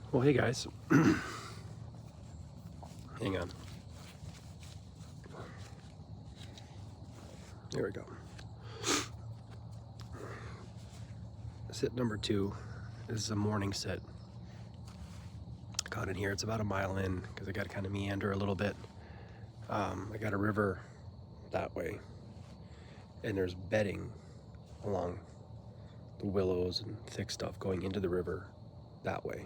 Well, hey guys. Hang on. There we go. Sit number 2. This is a morning sit. Caught in here. It's about a mile in because I got to kind of meander a little bit. I got a river that way, and there's bedding along the willows and thick stuff going into the river that way.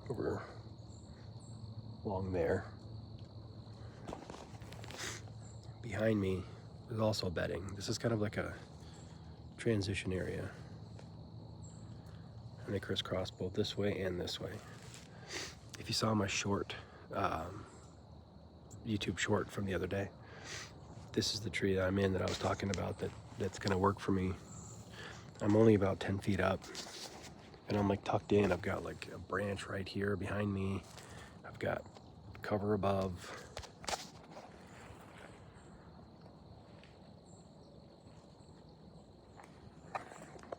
Over along there. Behind me is also bedding. This is kind of like a transition area. And they crisscross both this way and this way. If you saw my short, YouTube short from the other day, this is the tree that I'm in that I was talking about that's gonna work for me. I'm only about 10 feet up and I'm like tucked in. I've got like a branch right here behind me. I've got cover above.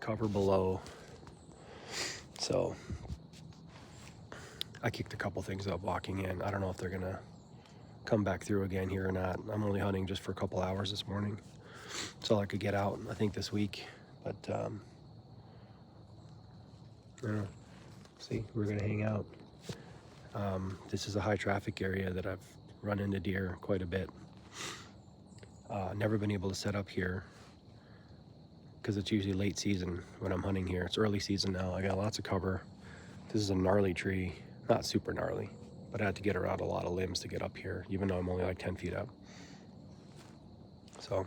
Cover below. So I kicked a couple things up walking in. I don't know if they're gonna come back through again here or not. I'm only hunting just for a couple hours this morning. That's all I could get out, I think, this week. But I don't know. See, we're gonna hang out. This is a high traffic area that I've run into deer quite a bit. Never been able to set up here because it's usually late season when I'm hunting here. It's early season now. I got lots of cover. This is a gnarly tree, not super gnarly, but I had to get around a lot of limbs to get up here, even though I'm only like 10 feet up. So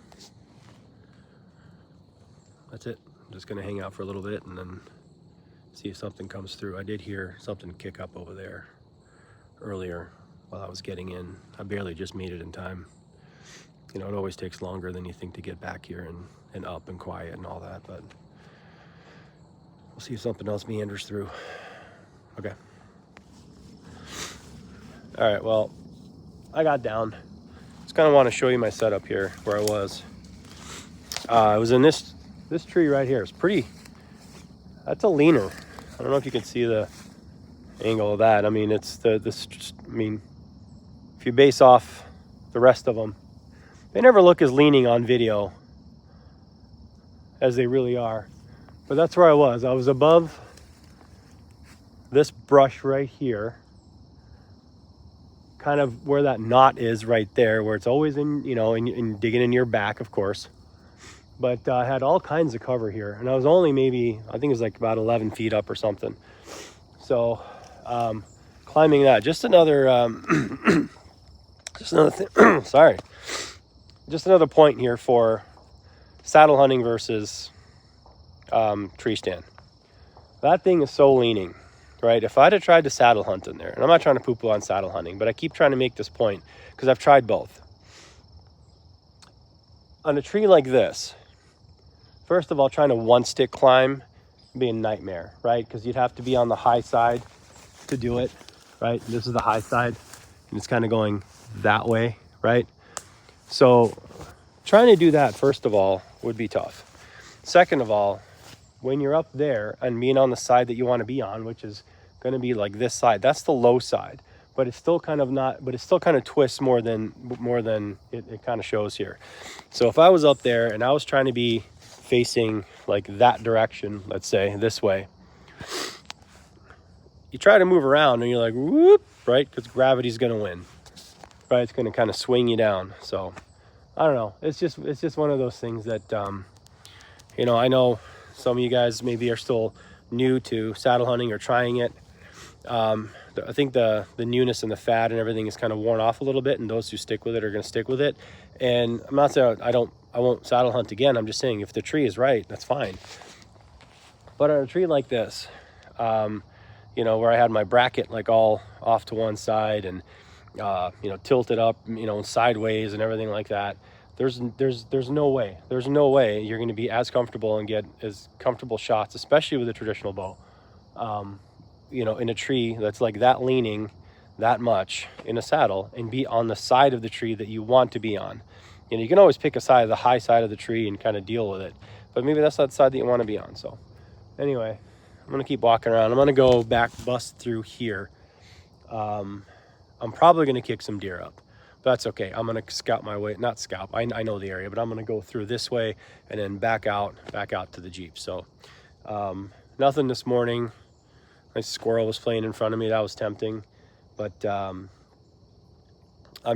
that's it. I'm just gonna hang out for a little bit and then see if something comes through. I did hear something kick up over there earlier while I was getting in. I barely just made it in time. You know, it always takes longer than you think to get back here and up and quiet and all that, but we'll see if something else meanders through. Okay. All right, well, I got down. Just kind of want to show you my setup here where I was. I was in this tree right here. It's pretty, that's a leaner. I don't know if you can see the angle of that. I mean, it's if you base off the rest of them, they never look as leaning on video as they really are. But that's where I was. I was above this brush right here, kind of where that knot is right there, where it's always in, you know, in digging in your back, of course. But I had all kinds of cover here, and I was only maybe, I think it was like about 11 feet up or something. So climbing that, just another thing. Sorry, just another point here for saddle hunting versus tree stand. That thing is so leaning, right? If I'd have tried to saddle hunt in there, and I'm not trying to poo-poo on saddle hunting, but I keep trying to make this point because I've tried both. On a tree like this, first of all, trying to one stick climb would be a nightmare, right? Because you'd have to be on the high side to do it, right? This is the high side, and it's kind of going that way, right? So trying to do that, first of all, would be tough. Second of all, when you're up there and being on the side that you want to be on, which is going to be like this side, that's the low side, but it's still kind of not, but it still kind of twists more than it kind of shows here. So if I was up there and I was trying to be facing like that direction, let's say this way, you try to move around and you're like, whoop, right? Because gravity's going to win, right? It's going to kind of swing you down. So I don't know. It's just one of those things that, you know, I know some of you guys maybe are still new to saddle hunting or trying it. I think the newness and the fad and everything is kind of worn off a little bit, and those who stick with it are going to stick with it. And I'm not saying I won't saddle hunt again. I'm just saying if the tree is right, that's fine. But on a tree like this, you know, where I had my bracket like all off to one side and you know, tilted up, you know, sideways and everything like that, there's no way you're going to be as comfortable and get as comfortable shots, especially with a traditional bow, you know, in a tree that's like that leaning that much in a saddle and be on the side of the tree that you want to be on. You know, you can always pick a side, the high side of the tree, and kind of deal with it, but maybe that's not the side that you want to be on. So anyway, I'm gonna keep walking around. I'm gonna go back, bust through here. I'm probably gonna kick some deer up, but that's okay. I'm gonna scout my way, not scout, I know the area, but I'm gonna go through this way and then back out to the Jeep. So nothing this morning. My squirrel was playing in front of me. That was tempting, but I'm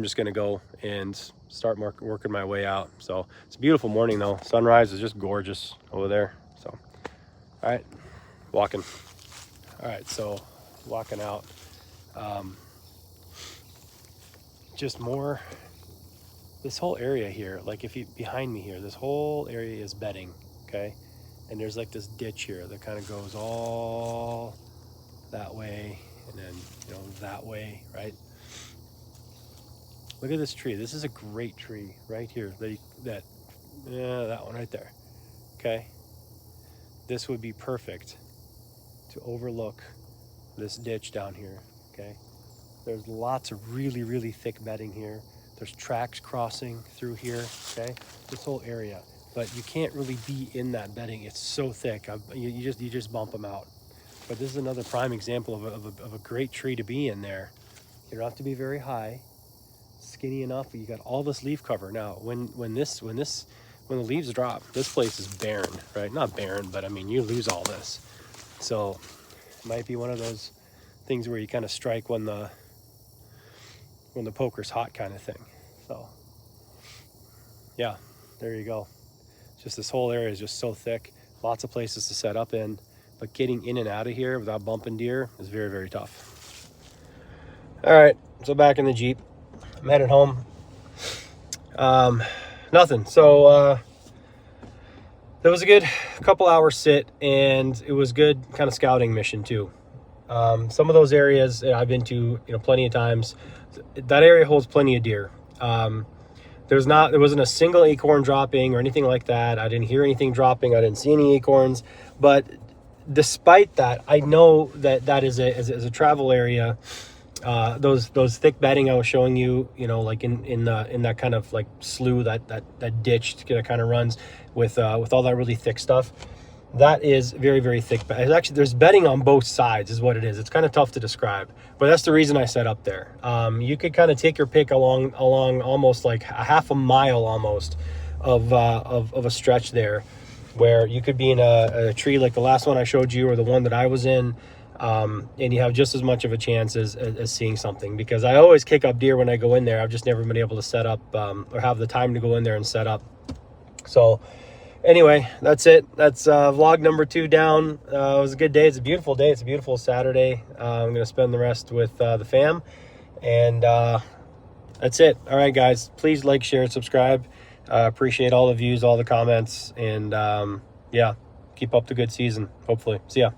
just gonna go and start working my way out. So it's a beautiful morning though. Sunrise is just gorgeous over there. So all right, walking. All right, so walking out. Just more, this whole area here, like if you behind me here, this whole area is bedding, okay? And there's like this ditch here that kind of goes all that way and then, you know, that way, right? Look at this tree. This is a great tree right here. That one right there, okay? This would be perfect to overlook this ditch down here, okay? There's lots of really thick bedding here. There's tracks crossing through here, okay? This whole area, but you can't really be in that bedding. It's so thick. You just bump them out. But this is another prime example of a great tree to be in there. You don't have to be very high, skinny enough. You got all this leaf cover. Now, when the leaves drop, this place is barren, right? Not barren, but I mean, you lose all this. So it might be one of those things where you kind of strike when the poker's hot kind of thing. So yeah, there you go. Just this whole area is just so thick, lots of places to set up in, but getting in and out of here without bumping deer is very tough. All right, so back in the Jeep, I'm headed home. Nothing. So there was a good couple hours sit, and it was good kind of scouting mission too. Some of those areas I've been to, you know, plenty of times. That area holds plenty of deer. There wasn't a single acorn dropping or anything like that. I didn't hear anything dropping. I didn't see any acorns. But despite that, I know that is a travel area. Those thick bedding I was showing you, you know, like in that kind of like slough, that ditch that kind of runs with all that really thick stuff. That is very thick. Actually, there's bedding on both sides is what it is. It's kind of tough to describe, but that's the reason I set up there. You could kind of take your pick along almost like a half a mile almost of a stretch there, where you could be in a tree like the last one I showed you or the one that I was in, and you have just as much of a chance as seeing something, because I always kick up deer when I go in there. I've just never been able to set up or have the time to go in there and set up. So anyway, that's it. That's vlog number 2 down. It was a good day. It's a beautiful day. It's a beautiful Saturday. I'm going to spend the rest with the fam. And that's it. All right, guys. Please like, share, and subscribe. Appreciate all the views, all the comments. And yeah, keep up the good season, hopefully. See ya.